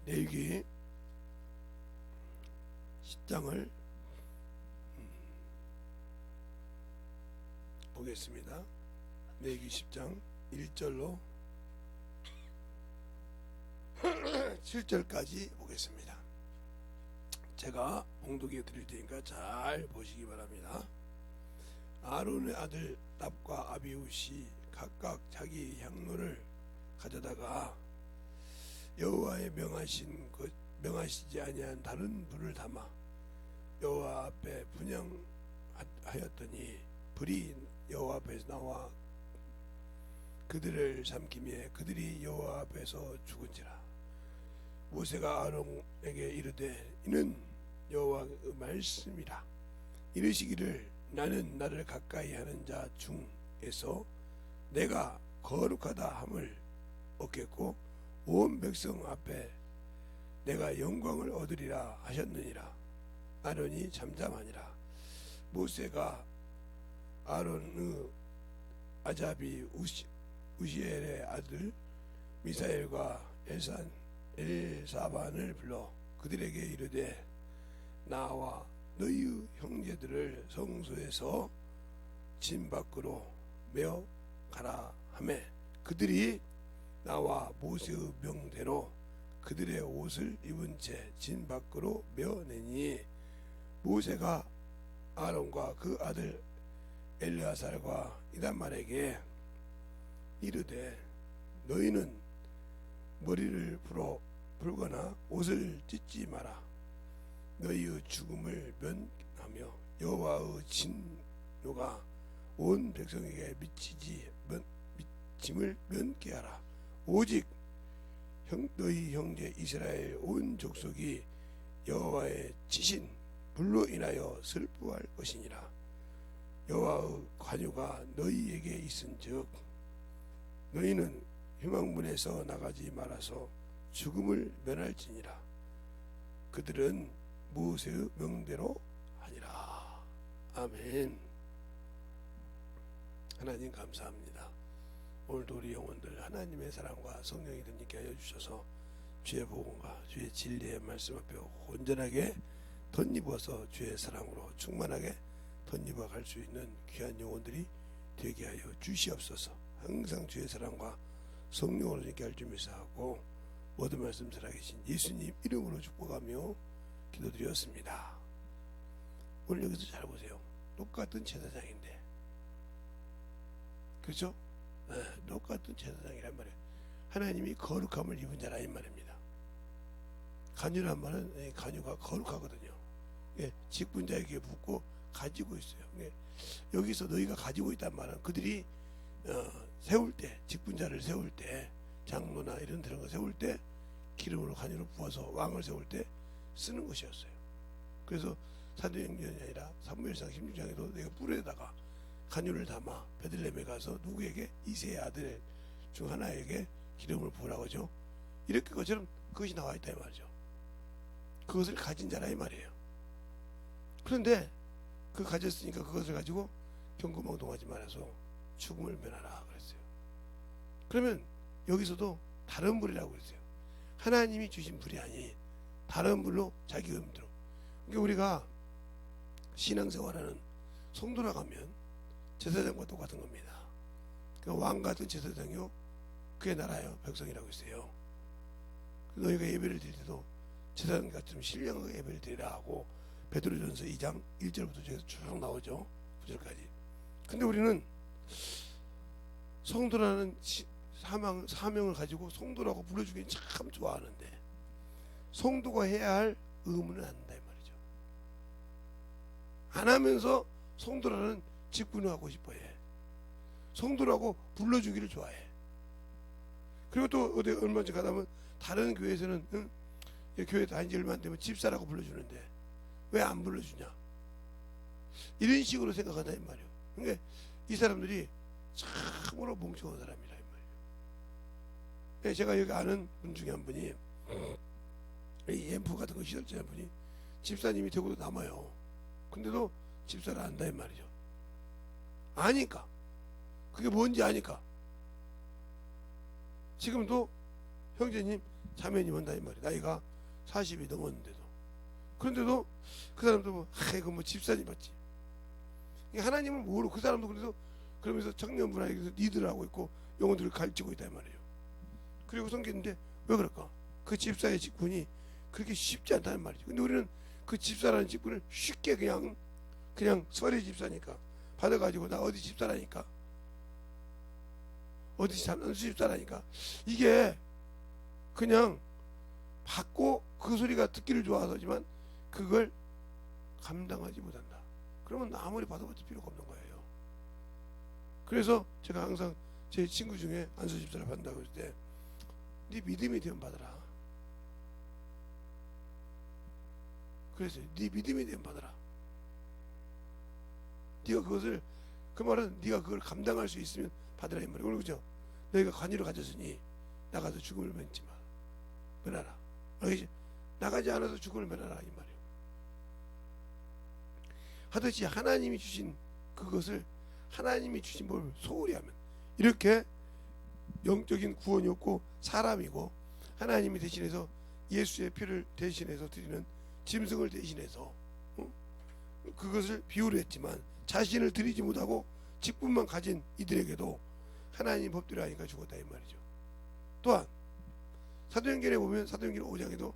레위기 10장을 보겠습니다. 레위기 10장 1절로 7절까지 보겠습니다. 제가 봉독해 드릴 테니까 잘 보시기 바랍니다. 아론의 아들 납과 아비후시 각각 자기 향로를 가져다가 여호와의 명하시지 아니한 다른 불을 담아 여호와 앞에 분향하였더니 불이 여호와 앞에서 나와 그들을 삼키며 그들이 여호와 앞에서 죽은지라. 모세가 아론에게 이르되 이는 여호와의 말씀이라. 이르시기를 나는 나를 가까이 하는 자 중에서 내가 거룩하다 함을 얻겠고 온 백성 앞에 내가 영광을 얻으리라 하셨느니라. 아론이 잠잠하니라. 모세가 아론의 아잡이 우시엘의 아들 미사엘과 엘사반을 불러 그들에게 이르되 나와 너희 형제들을 성소에서 진 밖으로 메어 가라 하매 그들이 나와 모세의 명대로 그들의 옷을 입은 채 진 밖으로 메어내니 모세가 아론과 그 아들 엘르아살과 이단말에게 이르되 너희는 머리를 풀거나 옷을 찢지 마라. 너희의 죽음을 면하며 여호와의 진노가 온 백성에게 미침을 면케 하라. 오직 너희 형제 이스라엘 온 족속이 여호와의 치신 불로 인하여 슬퍼할 것이니라. 여호와의 관유가 너희에게 있은즉 너희는 휘망문에서 나가지 말아서 죽음을 면할지니라. 그들은 모세의 명대로 하니라. 아멘. 하나님 감사합니다. 오늘도 우리 영혼들 하나님의 사랑과 성령이 듬니게 하여 주셔서 주의 복음과 주의 진리의 말씀 앞에 온전하게 덧입어서 주의 사랑으로 충만하게 덧입어 갈 수 있는 귀한 영혼들이 되게 하여 주시옵소서. 항상 주의 사랑과 성령으로 있게 할 줄 믿사하고 모든 말씀 살아계신 예수님 이름으로 축복하며 기도드렸습니다. 오늘 여기서 잘 보세요. 똑같은 제사장인데, 그렇죠? 네, 똑같은 제사장이란 말이에요. 하나님이 거룩함을 입은 자라 이 말입니다. 간유란 말은 간유가 거룩하거든요. 직분자에게 붙고 가지고 있어요. 여기서 너희가 가지고 있단 말은 그들이 세울 때, 직분자를 세울 때, 장로나 이런 거 세울 때 기름으로 간유를 부어서 왕을 세울 때 쓰는 것이었어요. 그래서 사도행전이 아니라 사무엘상 16장에도 내가 뿔에다가 간유를 담아 베들레헴에 가서 누구에게 이새의 아들 중 하나에게 기름을 부으라고 하죠. 이렇게 것처럼 그것이 나와 있다 이 말이죠. 그것을 가진 자라 이 말이에요. 그런데 그 가졌으니까 그것을 가지고 경거망동하지 말아서 죽음을 면하라 그랬어요. 그러면 여기서도 다른 불이라고 그랬어요. 하나님이 주신 불이 아닌 다른 불로 자기 의미대로. 그러니까 우리가 신앙생활하는 성도라 가면 제사장과 똑같은 겁니다. 그러니까 왕 같은 제사장이요 그의 나라요 백성이라고 했어요. 너희가 예배를 드릴 때도 제사장 같은 신령하게 예배를 드리라 하고 베드로전서 2장 1절부터 쭉 나오죠. 9절까지. 근데 우리는 성도라는 사명을 가지고 성도라고 불러주긴 참 좋아하는데 성도가 해야 할 의무는 안 한다 이 말이죠. 안 하면서 성도라는 직분을 하고 싶어해. 성도라고 불러주기를 좋아해. 그리고 또 어디 얼마 전에 가다 보면 다른 교회에서는 교회 다닌 지 얼마 안 되면 집사라고 불러주는데 왜 안 불러주냐 이런 식으로 생각한다 이 말이에요. 그러니까 이 사람들이 참으로 멍청한 사람이라 이 말이에요. 제가 여기 아는 분 중에 한 분이 앰프 같은 거 시설자 분이 집사님이 되고도 남아요. 근데도 집사를 안다 이 말이죠. 아니까 그게 뭔지 아니까 지금도 형제님 자매님 한다 이 말이야. 나이가 40이 넘었는데도. 그런데도 그 사람도 뭐 이거 뭐 집사님 맞지. 하나님을 모르고 그 사람도 그래서 그러면서 청년부나 리드를 하고 있고 영혼들을 가르치고 있다 이 말이에요. 그리고 섬기는데 왜 그럴까? 그 집사의 직분이 그렇게 쉽지 않다는 말이죠. 근데 우리는 그 집사라는 직분을 쉽게 그냥 설의 집사니까 받아가지고 나 어디 집사라니까 어디 사는 집사라니까 이게 그냥 받고 그 소리가 듣기를 좋아서지만 그걸 감당하지 못한다. 그러면 아무리 받아봤자 필요가 없는 거예요. 그래서 제가 항상 제 친구 중에 안수 집사를 받는다고 했을 때 네 믿음이 되면 받아라. 그래서 네 믿음이 되면 받아라. 네가 그것을 그 말은 네가 그걸 감당할 수 있으면 받으라 이 말이에요. 그죠? 너희가 관유를 가졌으니 나가서 죽음을 면지 마. 면하라. 알겠지? 나가지 않아서 죽음을 면하라 이 말이에요. 하듯이 하나님이 주신 그것을 하나님이 주신 법을 소홀히 하면 이렇게 영적인 구원이 없고 사람이고 하나님이 대신해서 예수의 피를 대신해서 드리는 짐승을 대신해서 그것을 비유를 했지만 자신을 드리지 못하고 직분만 가진 이들에게도 하나님 법대로 하니까 죽었다 이 말이죠. 또한 사도행전에 보면 사도행전 5장에도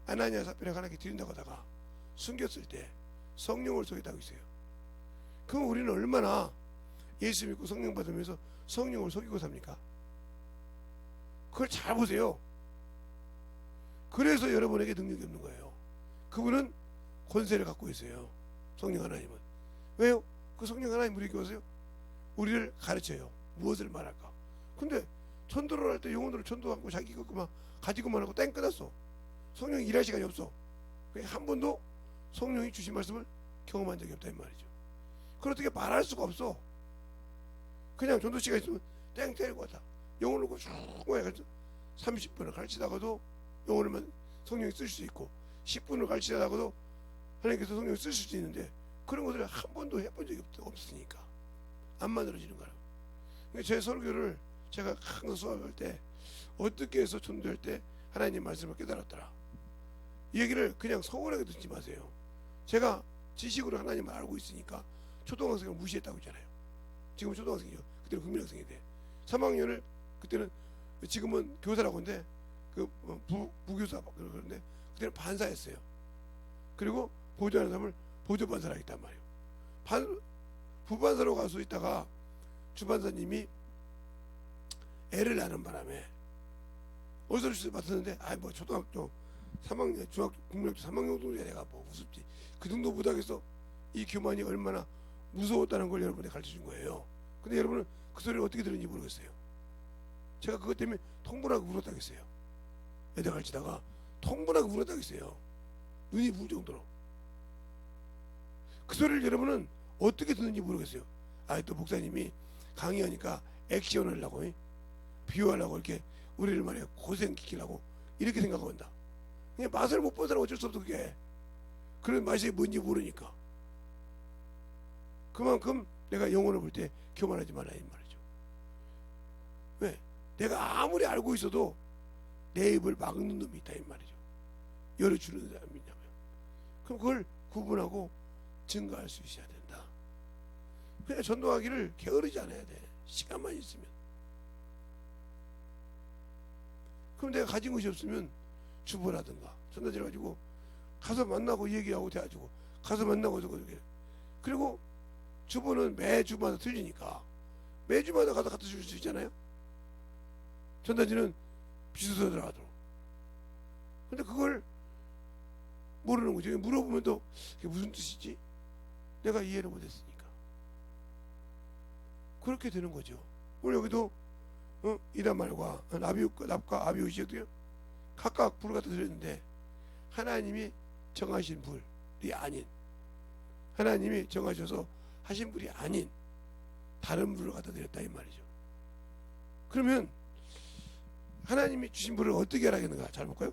아나니아 삽비라 하나님께 드린다고 하다가 숨겼을 때 성령을 속였다고 있어요. 그럼 우리는 얼마나 예수 믿고 성령 받으면서 성령을 속이고 삽니까? 그걸 잘 보세요. 그래서 여러분에게 능력이 없는 거예요. 그분은 권세를 갖고 있어요. 성령 하나님은. 왜요? 그 성령 하나님 우리에게 오세요. 우리를 가르쳐요. 무엇을 말할까? 근데 전도를 할 때 영혼으로 전도하고 자기가 그만 가지고만 하고 땡 끝났어. 성령이 일할 시간이 없어. 한 번도 성령이 주신 말씀을 경험한 적이 없다 이 말이죠. 그걸 어떻게 말할 수가 없어. 그냥 전도 시간 있으면 땡 때리고 왔다. 영혼을 쭉 해가지고 30분을 가르치다가도 영혼을만 성령이 쓸 수 있고 10분을 가르치다가도 하나님께서 성령을 쓸 수도 있는데 그런 것을 한 번도 해본 적이 없으니까 안 만들어지는 거예요. 제 설교를 제가 항상 수업할 때 어떻게 해서 전도할 때 하나님 말씀을 깨달았더라. 이 얘기를 그냥 서운하게 듣지 마세요. 제가 지식으로 하나님을 알고 있으니까 초등학생을 무시했다고 했잖아요. 지금은 초등학생이요. 그때는 국민학생이 돼. 3학년을 그때는 지금은 교사라고 하는데 그 부교사 그러는데 그때는 반사했어요. 그리고 보조하는 사람을 보조반사를 하겠단 말이에요. 부반사로 갈 수 있다가 주반사님이 애를 낳는 바람에 어디서 맡았는데 뭐 초등학교 3학년 중학교 국민학교 3학년 정도 내가 뭐 우습지 그 정도 못하겠어. 이 교만이 얼마나 무서웠다는 걸 여러분에 가르쳐준 거예요. 근데 여러분은 그 소리를 어떻게 들은지 모르겠어요. 제가 그것 때문에 통분하고 울었다겠어요. 애들 가르치다가 통분하고 울었다겠어요. 눈이 부을 정도로. 그 소리를 여러분은 어떻게 듣는지 모르겠어요. 또 목사님이 강의하니까 액션 하려고 비유하려고 이렇게 우리를 말이야 고생시키려고 이렇게 생각한다. 그냥 맛을 못 본 사람 어쩔 수 없어. 그게 그런 맛이 뭔지 모르니까. 그만큼 내가 영혼을 볼 때 교만하지 말라 이 말이죠. 왜? 내가 아무리 알고 있어도 내 입을 막는 놈이 있다 이 말이죠. 열어주는 사람이 있냐면 그럼 그걸 구분하고 증거할 수 있어야 된다. 그냥 전도하기를 게으르지 않아야 돼. 시간만 있으면. 그럼 내가 가진 것이 없으면 주보라든가 전단지를 가지고 가서 만나고 얘기하고 대화주고 가서 만나고 그렇게. 그리고 주보는 매주마다 틀리니까 매주마다 가서 갖다 줄 수 있잖아요. 전단지는 비서서 들어가도록. 근데 그걸 모르는 거죠. 물어보면 또 그게 무슨 뜻이지? 내가 이해를 못했으니까. 그렇게 되는 거죠. 오늘 여기도 이단말과 납과 아비우시였고요. 각각 불을 갖다 드렸는데 하나님이 정하신 불이 아닌 하나님이 정하셔서 하신 불이 아닌 다른 불을 갖다 드렸다 이 말이죠. 그러면 하나님이 주신 불을 어떻게 하라겠는가? 잘 볼까요?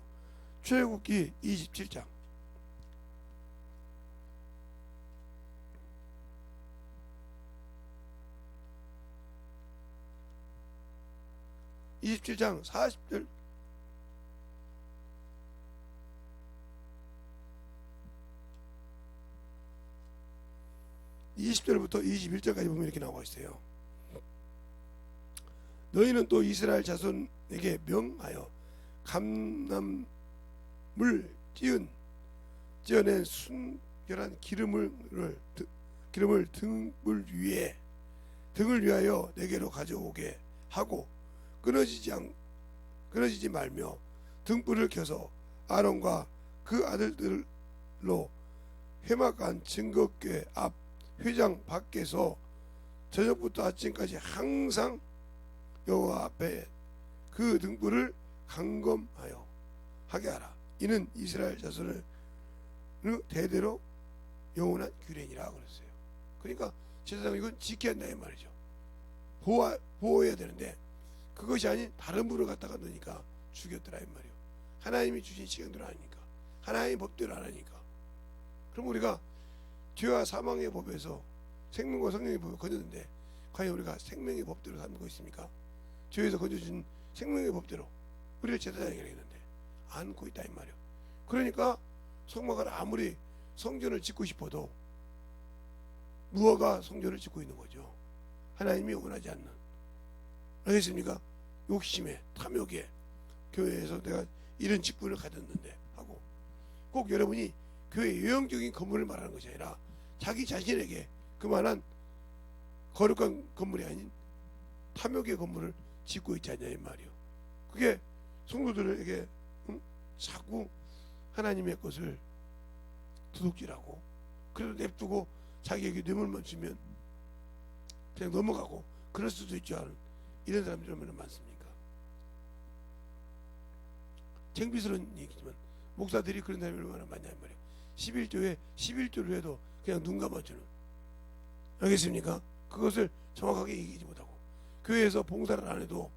출애굽기 27장 27장 40절 20절부터 21절까지 보면 이렇게 나와 있어요. 너희는 또 이스라엘 자손에게 명하여 감람을 찌어낸 순결한 기름을 등을 위하여 내게로 가져오게 하고 끊어지지 말며 등불을 켜서 아론과 그 아들들로 회막한 증거궤 앞 회장 밖에서 저녁부터 아침까지 항상 여호와 앞에 그 등불을 감검하여 하게 하라. 이는 이스라엘 자손을 대대로 영원한 규례니라 그랬어요. 그러니까 제사장 이건 지켜야 한다 이 말이죠. 보호해야 되는데 그것이 아닌 다른 분을 갖다가 넣으니까 죽였더라 이 말이에요. 하나님이 주신 시간대로 하니까, 하나님의 법대로 안 하니까. 그럼 우리가 죄와 사망의 법에서 생명과 성령의 법을 건졌는데 과연 우리가 생명의 법대로 살고 있습니까? 죄에서 건져준 생명의 법대로 우리를 제사장이라 했는데 안고 있다 이 말이에요. 그러니까 성막을 아무리 성전을 짓고 싶어도 무화과 성전을 짓고 있는 거죠. 하나님이 원하지 않는. 알겠습니까? 욕심에 탐욕에 교회에서 내가 이런 직분을 가졌는데 하고, 꼭 여러분이 교회 유형적인 건물을 말하는 것이 아니라 자기 자신에게 그만한 거룩한 건물이 아닌 탐욕의 건물을 짓고 있지 않냐 이 말이요. 그게 성도들에게 자꾸 하나님의 것을 도둑질하고, 그래도 냅두고 자기에게 뇌물만 주면 그냥 넘어가고 그럴 수도 있죠 하는 이런 사람들이 얼마나 많습니까? 창피스러운 얘기지만 목사들이 그런 사람이 얼마나 많냐 이 말이에요. 11조를 해도 그냥 눈 감아주는. 알겠습니까? 그것을 정확하게 얘기하지 못하고, 교회에서 봉사를 안 해도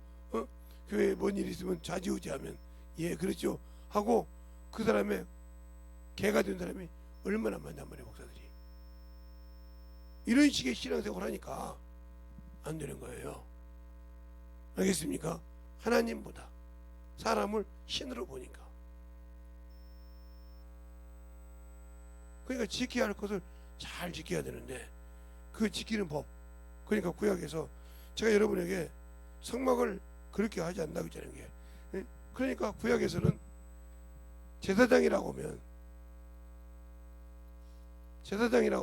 교회에 뭔 일이 있으면 좌지우지하면 예 그렇죠 하고 그 사람의 개가 된 사람이 얼마나 많냔 말이에요. 목사들이 이런 식의 신앙생활을 하니까 안 되는 거예요. 알겠습니까? 하나님보다 사람을 신으로 보니까. 그러니까 지켜야 할 것을 잘 지켜야 되는데 그 지키는 법, 그러니까 구약에서 제가 여러분에게 성막을 그렇게 하지 않는다고 했잖아요. 게 그러니까 구약에서는 제사장이라고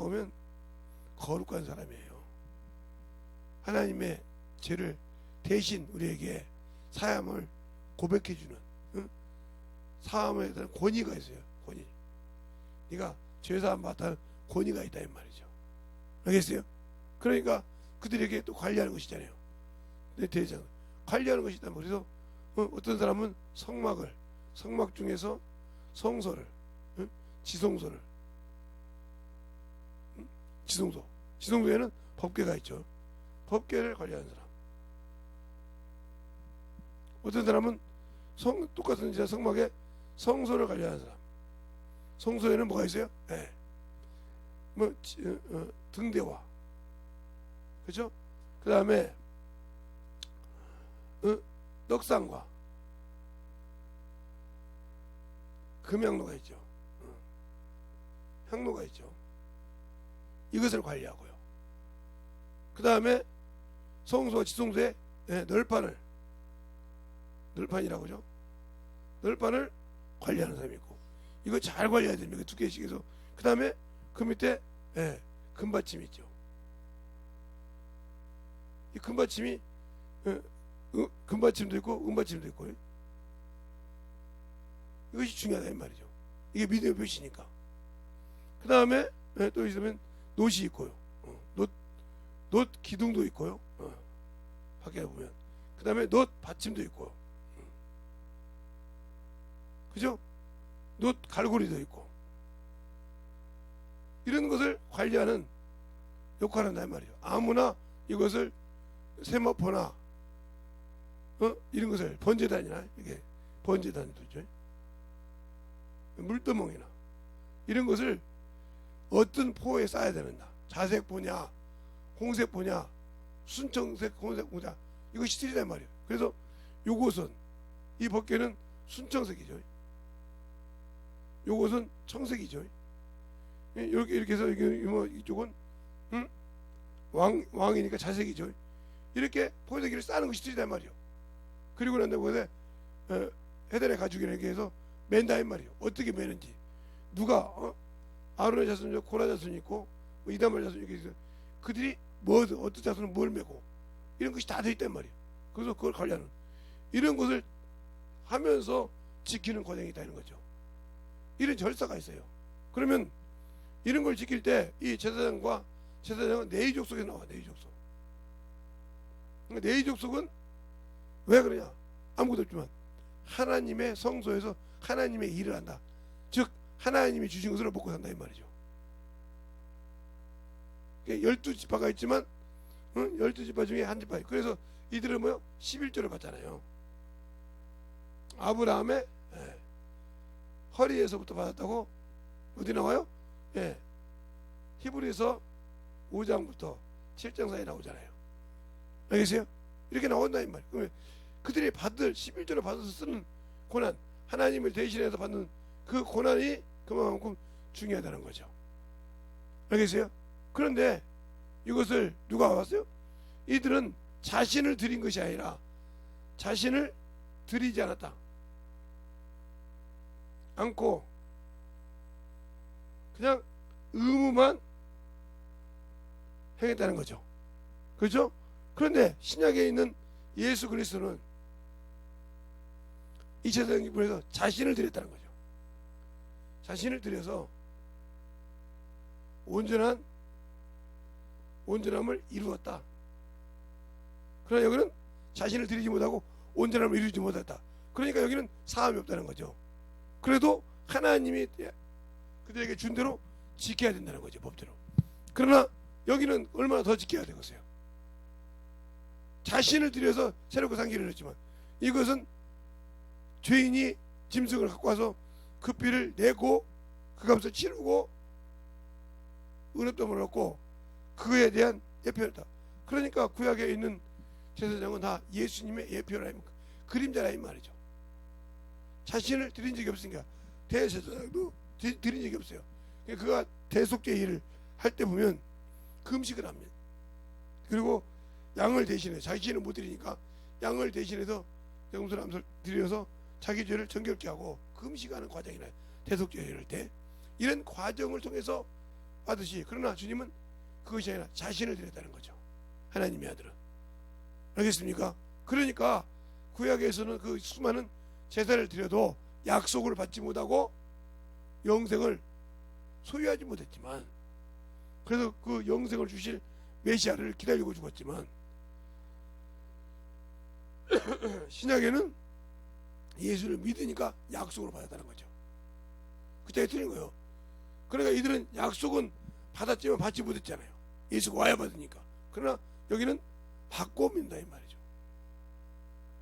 하면 거룩한 사람이에요. 하나님의 죄를 대신 우리에게 사함을 고백해주는, 사함에 대한 권위가 있어요. 권위. 네가 죄사함 받을 권위가 있다 이 말이죠. 알겠어요? 그러니까 그들에게 또 관리하는 것이잖아요. 대장 관리하는 것이 있다면, 그래서 어떤 사람은 성막 중에서 성소를, 지성소를, 지성소에는 법궤가 있죠. 법궤를 관리하는 사람. 어떤 사람은 똑같은 성막에 성소를 관리하는 사람. 성소에는 뭐가 있어요? 네. 등대와, 그렇죠? 그 다음에 넉상과 금향로가 있죠. 향로가 있죠. 이것을 관리하고요. 그 다음에 성소, 지성소에 널판이라고 하죠. 널판을 관리하는 사람이 있고, 이거 잘 관리해야 됩니다. 두 개씩 해서. 그 다음에 그 밑에 금받침이 있죠. 이 금받침이 금받침도 있고 은받침도 있고, 이것이 중요하다 이 말이죠. 이게 믿음의 표시니까. 그 다음에 또 있으면 놋이 있고요. 놋 기둥도 있고요. 밖에 보면. 그 다음에 놋 받침도 있고요. 그죠? 놋 갈고리도 있고. 이런 것을 관리하는 역할을 한다 이 말이에요. 아무나 이것을 세마포나 이런 것을 번제단이나, 이게 번제단도 있죠. 물두멍이나 이런 것을 어떤 포에 쌓아야 되는가, 자색 포냐, 홍색 포냐, 순청색, 홍색 포냐, 이것이 틀리단 말이에요. 그래서 요것은 이 법궤는 순청색이죠. 요것은 청색이죠. 이렇게 해서 이쪽은 왕이니까 자색이죠. 이렇게 포도기를 싸는 것이 틀리단 말이요. 그리고 난 다음에 헤델의 가죽이라고 해서 맨다 이 말이요. 어떻게 매는지 누가 아론의 자손이 고라 자손이 있고 이다말 자손이 있고 그들이 어떤 자손은 뭘 메고 이런 것이 다 돼 있단 말이에요. 그래서 그걸 관리하는 이런 것을 하면서 지키는 과정이 있다는 거죠. 이런 절차가 있어요. 그러면 이런 걸 지킬 때 이 제사장은 네이 족속에 나와. 네이 족속. 그러니까 네이 족속은 왜 그러냐? 아무것도 없지만 하나님의 성소에서 하나님의 일을 한다. 즉 하나님이 주신 것을 먹고 산다 이 말이죠. 12지파가 있지만 12지파 중에 한 지파. 그래서 이들은 11조를 받잖아요. 아브라함의 허리에서부터 받았다고 어디 나와요? 히브리서 5장부터 7장 사이에 나오잖아요. 알겠어요? 이렇게 나온다 이 말. 그러면 그들이 받을 11조를 받아서 쓰는 고난, 하나님을 대신해서 받는 그 고난이 그만큼 중요하다는 거죠. 알겠어요? 그런데 이것을 누가 왔어요? 이들은 자신을 드린 것이 아니라 자신을 드리지 않고 그냥 의무만 행했다는 거죠. 그렇죠? 그런데 신약에 있는 예수 그리스도는 이 제사장님께서 자신을 드렸다는 거죠. 자신을 드려서 온전함을 이루었다. 그러나 여기는 자신을 드리지 못하고 온전함을 이루지 못했다. 그러니까 여기는 사함이 없다는 거죠. 그래도 하나님이 그들에게 준 대로 지켜야 된다는 거죠. 법대로. 그러나 여기는 얼마나 더 지켜야 되겠어요. 자신을 들여서 새롭게 상기를 했지만 이것은 죄인이 짐승을 갖고 와서 그 피를 내고 그 값을 치르고 은혜됨을 얻고 그에 대한 예표였다. 그러니까 구약에 있는 제사장은 다 예수님의 예표라 그림자라 이 말이죠. 자신을 드린 적이 없으니까 대제사장도 드린 적이 없어요. 그가 대속죄 일을 할 때 보면 금식을 합니다. 그리고 양을 대신해 자신을 못 드리니까 양을 대신해서 영수람을 드려서 자기 죄를 정결케 하고 금식하는 과정이 나요. 대속죄 일을 할 때 이런 과정을 통해서 받으시. 그러나 주님은 그것이 아니라 자신을 드렸다는 거죠. 하나님의 아들은. 알겠습니까? 그러니까 구약에서는 그 수많은 제사를 드려도 약속을 받지 못하고 영생을 소유하지 못했지만 그래서 그 영생을 주실 메시아를 기다리고 죽었지만 신약에는 예수를 믿으니까 약속을 받았다는 거죠. 그때 틀린 거예요. 그러니까 이들은 약속은 받았지만 받지 못했잖아요. 예수가 와야 받으니까. 그러나 여기는 받고 믿는다 이 말이죠.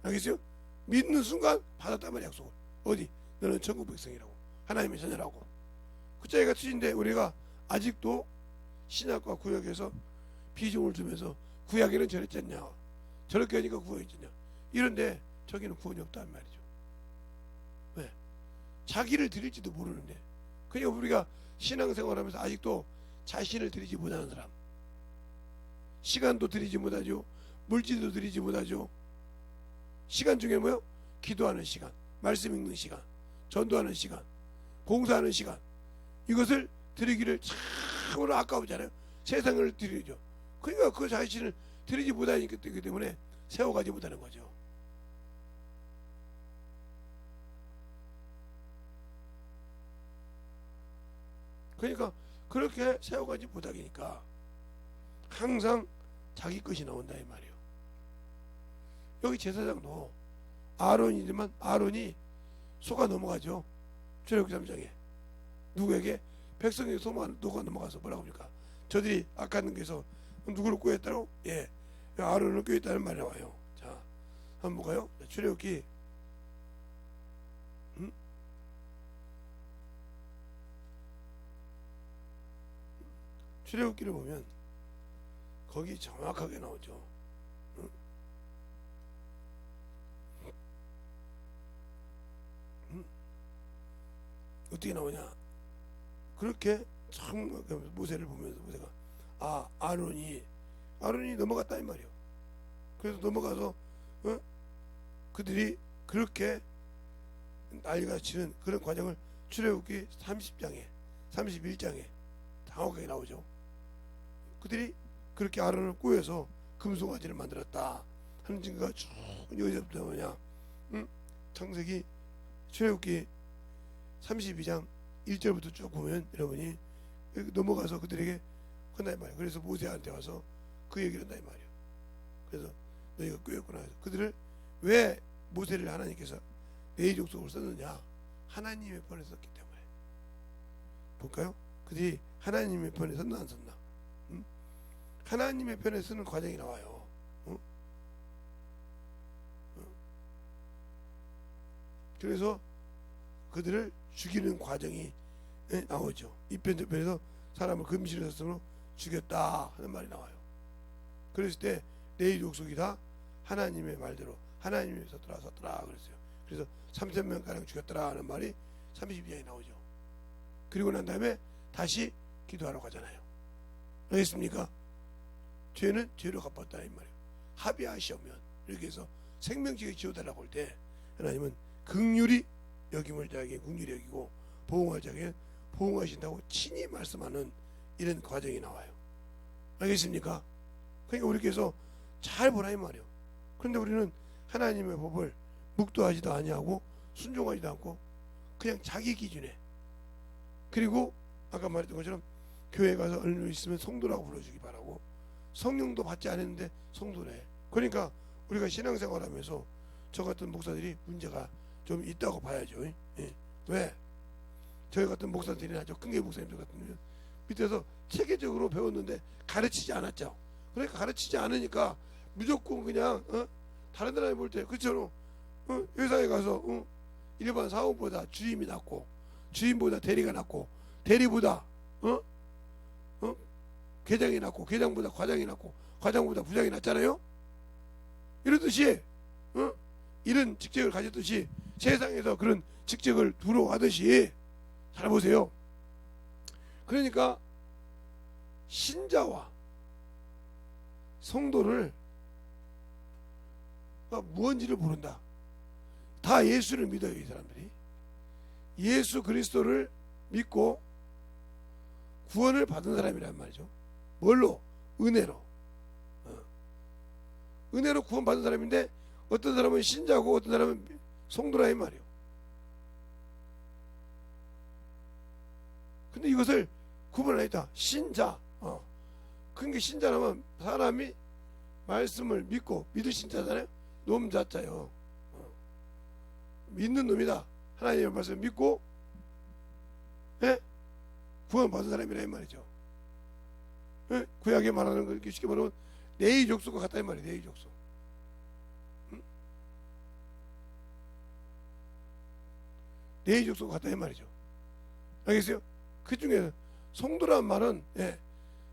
알겠어요? 믿는 순간 받았단 말이야 약속을. 어디? 너는 천국 백성이라고 하나님의 자녀라고. 그 차이가 틀린데 우리가 아직도 신약과 구약에서 비중을 두면서 구약에는 저랬지 않냐 저렇게 하니까 구원이 있냐 이런데 저기는 구원이 없다는 말이죠. 왜? 자기를 드릴지도 모르는데. 그러니까 우리가 신앙생활하면서 아직도 자신을 드리지 못하는 사람, 시간도 드리지 못하죠. 물질도 드리지 못하죠. 시간 중에 뭐요? 기도하는 시간, 말씀 읽는 시간, 전도하는 시간, 봉사하는 시간, 이것을 드리기를 참으로 아까우잖아요. 세상을 드리죠. 그러니까 그 자신을 드리지 못하기 때문에 세워가지 못하는 거죠. 그러니까 그렇게 세워가지 못하니까 항상 자기 것이 나온다 이 말이에요. 여기 제사장도 아론이지만 아론이 속아 넘어가죠. 출애굽기 3장에 누구에게? 백성에게 속아 넘어가서 뭐라고 합니까? 저들이 악한 데서 누구를 꾀했다고? 예, 아론을 꾀했다는 말이 나와요. 자, 한번 볼까요? 출애굽기 출애굽기를 보면 거기 정확하게 나오죠. 어떻게 나오냐? 그렇게 참 모세를 보면서 모세가 아론이 넘어갔다 이 말이요. 그래서 넘어가서 그들이 그렇게 난리가 치는 그런 과정을 출애굽기 30장에 31장에 정확하게 나오죠. 그들이 그렇게 아론을 꾸며서 금송아지를 만들었다 하는 증거가 쭉 여기서부터 뭐냐? 창세기 출애굽기 32장 1절부터 쭉 보면 여러분이 넘어가서 그들에게 한다 이 말이에요. 그래서 모세한테 와서 그 얘기를 한다 이 말이에요. 그래서 너희가 꾀었구나 해서 그들을 왜 모세를 하나님께서 내 족속을 썼느냐? 하나님의 편에 썼기 때문에. 볼까요? 그들이 하나님의 편에 섰나 안 섰나? 하나님의 편에 서는 과정이 나와요. 그래서 그들을 죽이는 과정이 나오죠. 이편 저편에서 사람을 금실에 섰으므로 죽였다 하는 말이 나와요. 그랬을 때 내 족속이 다 하나님의 말대로 하나님이 섰더라 그랬어요. 그래서 3,000명가량 죽였더라 하는 말이 32장에 나오죠. 그리고 난 다음에 다시 기도하러 가잖아요. 알겠습니까? 죄는 죄로 갚았다 이 말이에요. 합의하시오면 이렇게 해서 생명책에 지어달라고 할 때 하나님은 긍휼히 여김을 자에게 긍휼히 여기고 보응할 자에게 보응하신다고 친히 말씀하는 이런 과정이 나와요. 알겠습니까? 그러니까 우리께서 잘 보라 이 말이에요. 그런데 우리는 하나님의 법을 묵도하지도 아니하고 순종하지도 않고 그냥 자기 기준에, 그리고 아까 말했던 것처럼 교회 가서 얼른 있으면 성도라고 불러주기 바라고, 성령도 받지 않았는데 성도래. 그러니까 우리가 신앙생활하면서 저 같은 목사들이 문제가 좀 있다고 봐야죠. 예. 왜? 저희 같은 목사들이나 저 큰게 목사님들 같은 경우는 밑에서 체계적으로 배웠는데 가르치지 않았죠. 그러니까 가르치지 않으니까 무조건 그냥 다른 사람이 볼 때 그처럼 회사에 가서 일반 사원보다 주임이 낫고, 주임보다 대리가 낫고, 대리보다 계장이 낫고, 계장보다 과장이 낫고, 과장보다 부장이 낫잖아요. 이러듯이 이런 직책을 가졌듯이 세상에서 그런 직책을 두루 하듯이, 잘 보세요. 그러니까 신자와 성도를 무언지를 모른다. 다 예수를 믿어요. 이 사람들이 예수 그리스도를 믿고 구원을 받은 사람이란 말이죠. 뭘로? 은혜로. 은혜로 구원 받은 사람인데 어떤 사람은 신자고 어떤 사람은 성도라 이 말이에요. 근데 이것을 구분을 했다. 신자. 그러니까 신자라면 사람이 말씀을 믿고, 믿을 신자잖아요. 놈 자자요. 믿는 놈이다. 하나님의 말씀을 믿고 구원 받은 사람이라 이 말이죠. 구약에 말하는 거 이렇게 쉽게 말하면 내의 족속과 같다 이 말이에요. 내의 족속. 내의 족속과 같다 이 말이죠. 알겠어요? 그 중에 성도란 말은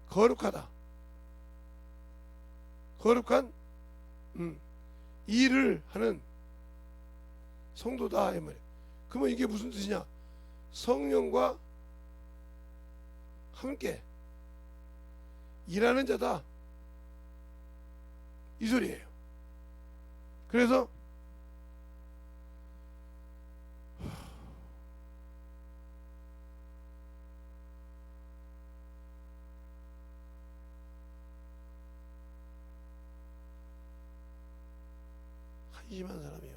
거룩하다. 거룩한 일을 하는 성도다 이 말이에요. 그러면 이게 무슨 뜻이냐? 성령과 함께 일하는 자다 이 소리예요. 그래서 한심한 사람이에요.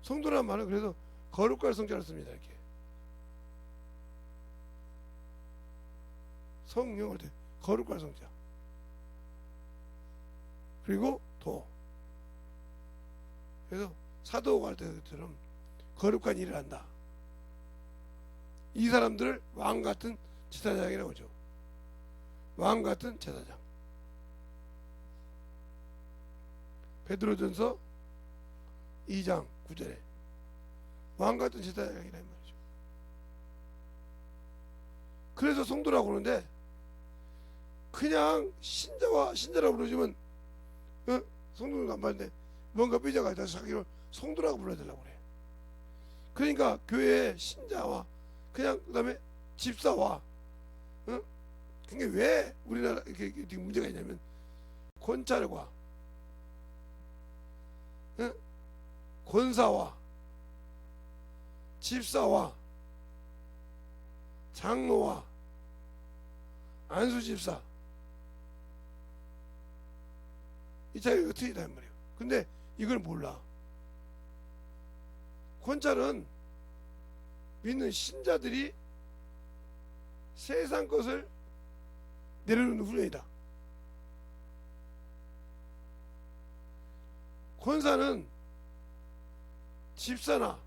성도란 말은 그래서 거룩할 성자를 씁니다. 이렇게 성령을 때 거룩할 성자, 그리고 도. 그래서 사도가 할 때처럼 거룩한 일을 한다. 이 사람들을 왕 같은 제사장이라고 하죠. 왕 같은 제사장. 베드로전서 2장 9절에 왕 같은 제사장이라는 말이죠. 그래서 성도라고 그러는데 그냥 신자라고 부르지만 성도는 안 받는데 뭔가 삐져가 다시 자기를 성도라고 불러야 되려고 그래. 그러니까 교회 신자와 그냥 그다음에 집사와, 응? 그러니까 왜 우리나라 이렇게 문제가 있냐면 권찰과, 응? 권사와 집사와 장로와 안수집사, 이 차이가 어떻게 있단 말이에요. 근데 이걸 몰라. 권찰은 믿는 신자들이 세상 것을 내려놓는 훈련이다. 권사는 집사나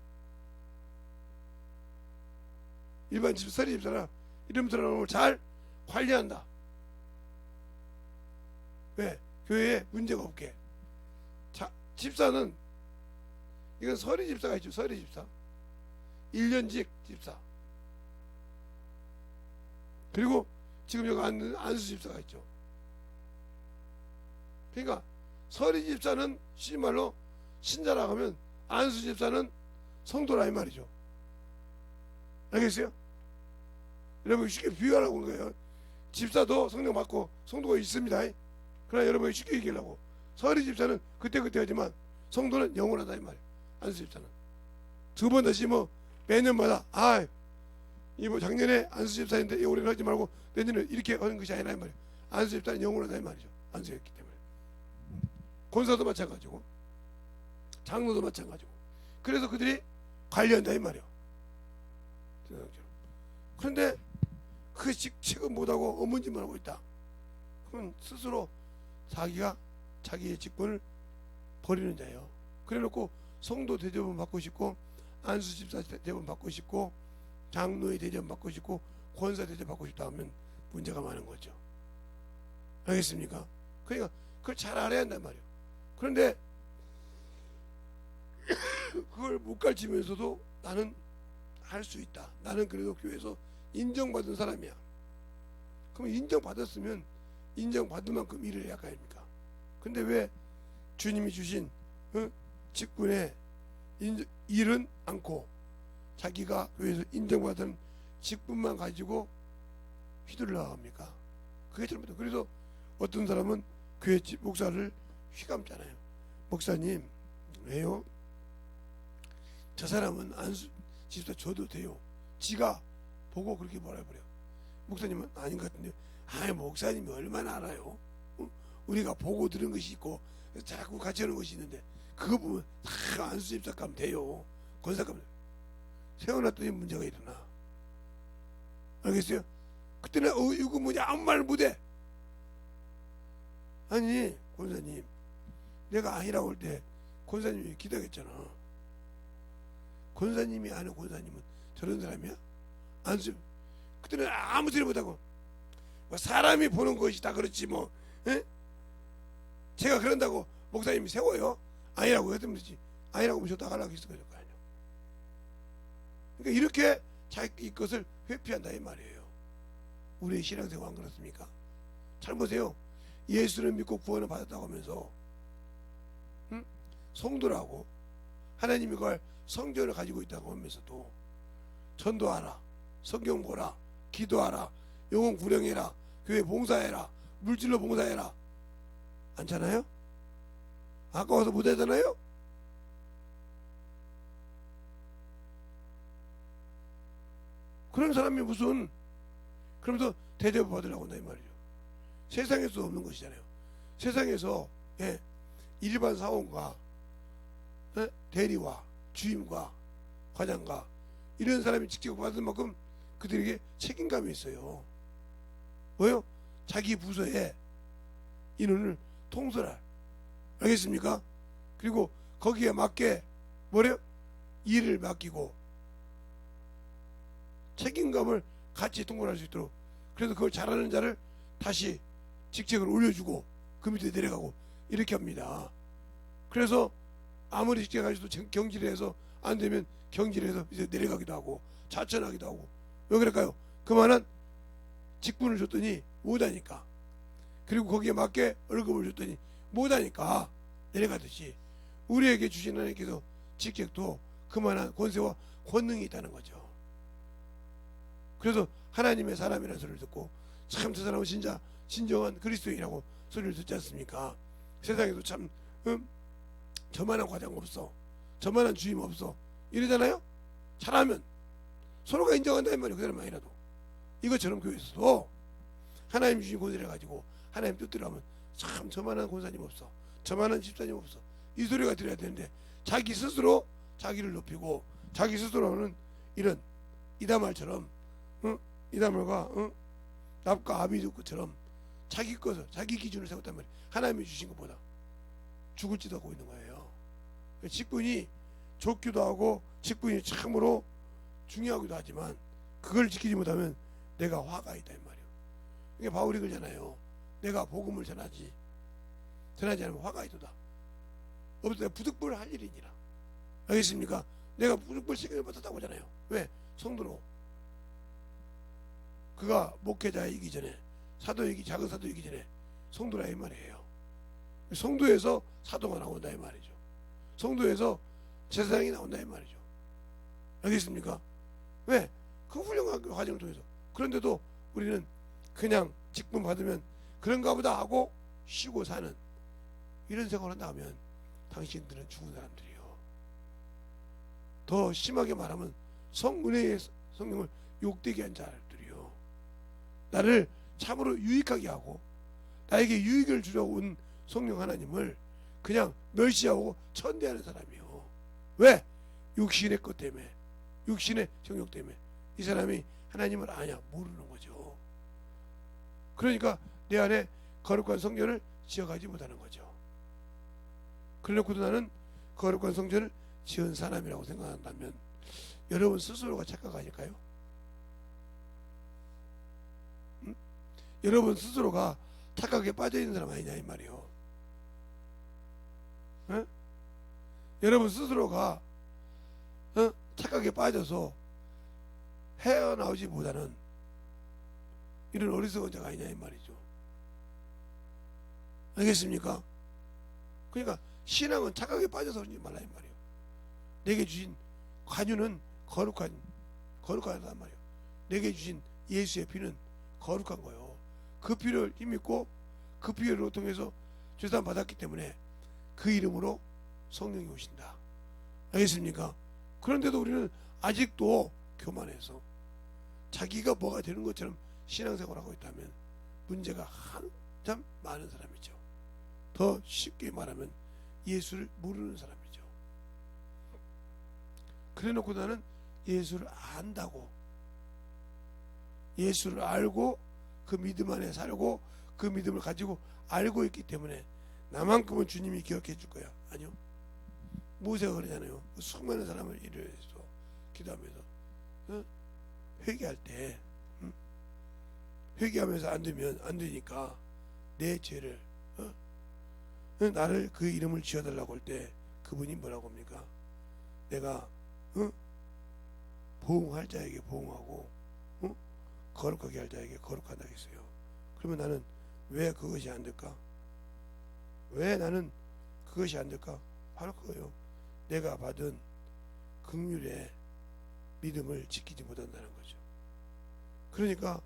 일반 집사, 서리 집사나 이런 사람을 잘 관리한다. 왜? 교회에 문제가 없게. 자, 집사는, 이건 서리 집사가 있죠. 서리 집사, 1년직 집사. 그리고 지금 여기 앉는 안수 집사가 있죠. 그러니까 서리 집사는 쉽게 말로 신자라고 하면 안수 집사는 성도라 이 말이죠. 알겠어요? 여러분 쉽게 비유하라고 한 거예요. 집사도 성령 받고 성도가 있습니다. 그러나 여러분이 쉽게 얘기하려고, 서리 집사는 그때그때 하지만 성도는 영원하다 이 말이에요. 안수 집사는 두 번 다시 뭐 매년마다 이 뭐 작년에 안수 집사인데 올해는 하지 말고 내년에 이렇게 하는 것이 아니라 이 말이에요. 안수 집사는 영원하다 이 말이죠. 안수했기 때문에. 권사도 마찬가지고 장로도 마찬가지고. 그래서 그들이 관리한다 이 말이에요. 그런데 그 직책은 못하고 업무짓만 하고 있다. 그건 스스로 자기가 자기의 직분을 버리는 자예요. 그래놓고 성도 대접은 받고 싶고 안수 집사 대접은 받고 싶고 장로의 대접 받고 싶고 권사 대접 받고 싶다 하면 문제가 많은 거죠. 알겠습니까? 그러니까 그걸 잘 알아야 한단 말이에요. 그런데 그걸 못 가르치면서도 나는 할 수 있다. 나는 그래도 교회에서 인정받은 사람이야. 그럼 인정받았으면 인정받을 만큼 일을 해야 할 거 아닙니까? 근데 왜 주님이 주신 직분에 일은 않고 자기가 교회에서 인정받은 직분만 가지고 휘둘러 합니까? 그게 잘못이에요. 그래서 어떤 사람은 교회 목사를 휘감잖아요. 목사님 왜요? 저 사람은 안수 집사 줘도 돼요. 지가 보고 그렇게 뭐라 해버려. 목사님은 아닌 것 같은데, 목사님이 얼마나 알아요? 우리가 보고 들은 것이 있고 자꾸 같이 하는 것이 있는데 그거 보면 다 안수 집사 가면 돼요. 권사 가면 세워놨더니 문제가 일어나. 알겠어요? 그때는 이거 뭐냐 아무 말 못해. 아니 권사님, 내가 아니라고 할 때 권사님이 기다렸잖아. 권사님이 아는 권사님은 저런 사람이야? 안수. 그때는 아무 소리 못하고 뭐 사람이 보는 것이 다 그렇지 뭐. 에? 제가 그런다고 목사님이 세워요? 아니라고 했으면 되지. 아니라고 하면 저도 하라고 했을 거 아니에요. 그러니까 이렇게 자기 것을 회피한다 이 말이에요. 우리의 신앙생활 안 그렇습니까? 잘 보세요. 예수를 믿고 구원을 받았다고 하면서 성도라고 하나님이 그걸 성전을 가지고 있다고 하면서도 전도하라, 성경 보라, 기도하라, 영혼 구령해라, 교회 봉사해라, 물질로 봉사해라. 않잖아요? 아까워서 못하잖아요? 그런 사람이 무슨 그러면서 대접을 받으려고 한다 이 말이죠. 세상에서 없는 것이잖아요. 세상에서 일반 사원과 대리와 주임과 과장과 이런 사람이 직접 받은 만큼 그들에게 책임감이 있어요. 왜요? 자기 부서에 인원을 통솔할. 알겠습니까? 그리고 거기에 맞게 뭐래요? 일을 맡기고 책임감을 같이 통솔할 수 있도록. 그래서 그걸 잘하는 자를 다시 직책을 올려주고 그 밑에 내려가고 이렇게 합니다. 그래서 아무리 직책 가지고 경질해서 안 되면 경질해서 이제 내려가기도 하고 자천하기도 하고. 왜 그럴까요? 그만한 직분을 줬더니 못하니까. 그리고 거기에 맞게 월급을 줬더니 못하니까 내려가듯이 우리에게 주신 하나님께서 직책도 그만한 권세와 권능이 있다는 거죠. 그래서 하나님의 사람이라는 소리를 듣고 참 저 사람은 진짜 진정한 그리스도인이라고 소리를 듣지 않습니까? 세상에도 참 저만한 과장 없어, 저만한 주임 없어 이러잖아요. 잘하면 서로가 인정한다 이 말이에요. 그 사람만이라도. 이것처럼 교회에서도 하나님 주신 권세를 가지고 하나님 뜻대로 하면 참 저만한 권사님 없어, 저만한 집사님 없어 이 소리가 들어야 되는데, 자기 스스로 자기를 높이고 자기 스스로는 이런 이다말처럼 이다말과 납과 아비두처럼 자기 것을, 자기 기준을 세웠단 말이에요. 하나님이 주신 것보다 죽을지도 하고 있는 거예요. 직분이 좋기도 하고 직분이 참으로 중요하기도 하지만 그걸 지키지 못하면 내가 화가 있다 이 말이에요. 이게 바울이 그러잖아요. 내가 복음을 전하지 않으면 화가 있도다. 없어도 부득불 할 일이니라. 알겠습니까? 내가 부득불 시간을 받았다고 하잖아요. 왜? 성도로 그가 목회자이기 전에, 사도이기, 작은 사도이기 전에 성도라 이 말이에요. 성도에서 사도가 나온다 이 말이죠. 성도에서 제사장이 나온다 이 말이죠. 알겠습니까? 왜? 그 훌륭한 과정을 통해서. 그런데도 우리는 그냥 직분 받으면 그런가 보다 하고 쉬고 사는 이런 생각을 한다 하면 당신들은 죽은 사람들이요. 더 심하게 말하면 성은혜의 성령을 욕되게 한 자들이요. 나를 참으로 유익하게 하고 나에게 유익을 주려고 온 성령 하나님을 그냥 멸시하고 천대하는 사람이요. 왜? 육신의 것 때문에, 육신의 정욕 때문에. 이 사람이 하나님을 아냐? 모르는 거죠. 그러니까 내 안에 거룩한 성전을 지어가지 못하는 거죠. 그래놓고도 나는 거룩한 성전을 지은 사람이라고 생각한다면 여러분 스스로가 착각 아닐까요? 여러분 스스로가 착각에 빠져있는 사람 아니냐 이 말이요. 여러분 스스로가 착각에 빠져서 헤어나오지 못하는 이런 어리석은 자가 아니냐 이 말이죠. 알겠습니까? 그러니까 신앙은 착각에 빠져서 그러지 말라 이 말이에요. 내게 주신 관유는 거룩하단 말이에요. 내게 주신 예수의 피는 거룩한 거예요. 그 피를 힘입고 그 피를 통해서 죄사함 받았기 때문에 그 이름으로 성령이 오신다. 알겠습니까? 그런데도 우리는 아직도 교만해서 자기가 뭐가 되는 것처럼 신앙생활을 하고 있다면 문제가 한참 많은 사람이죠. 더 쉽게 말하면 예수를 모르는 사람이죠. 그래놓고 나는 예수를 안다고, 예수를 알고 그 믿음 안에 살고 그 믿음을 가지고 알고 있기 때문에 나만큼은 주님이 기억해 줄 거야. 아니요. 모세가 그러잖아요. 수많은 사람을 일해서 기도하면서 회개할 때 회개하면서 안 되니까 내 죄를 나를 그 이름을 지어달라고 할 때 그분이 뭐라고 합니까? 내가 보응할 자에게 보응하고 거룩하게 할 자에게 거룩하다 했어요. 그러면 나는 왜 그것이 안 될까? 왜 나는 그것이 안 될까? 바로 그거예요. 내가 받은 긍휼의 믿음을 지키지 못한다는 거죠. 그러니까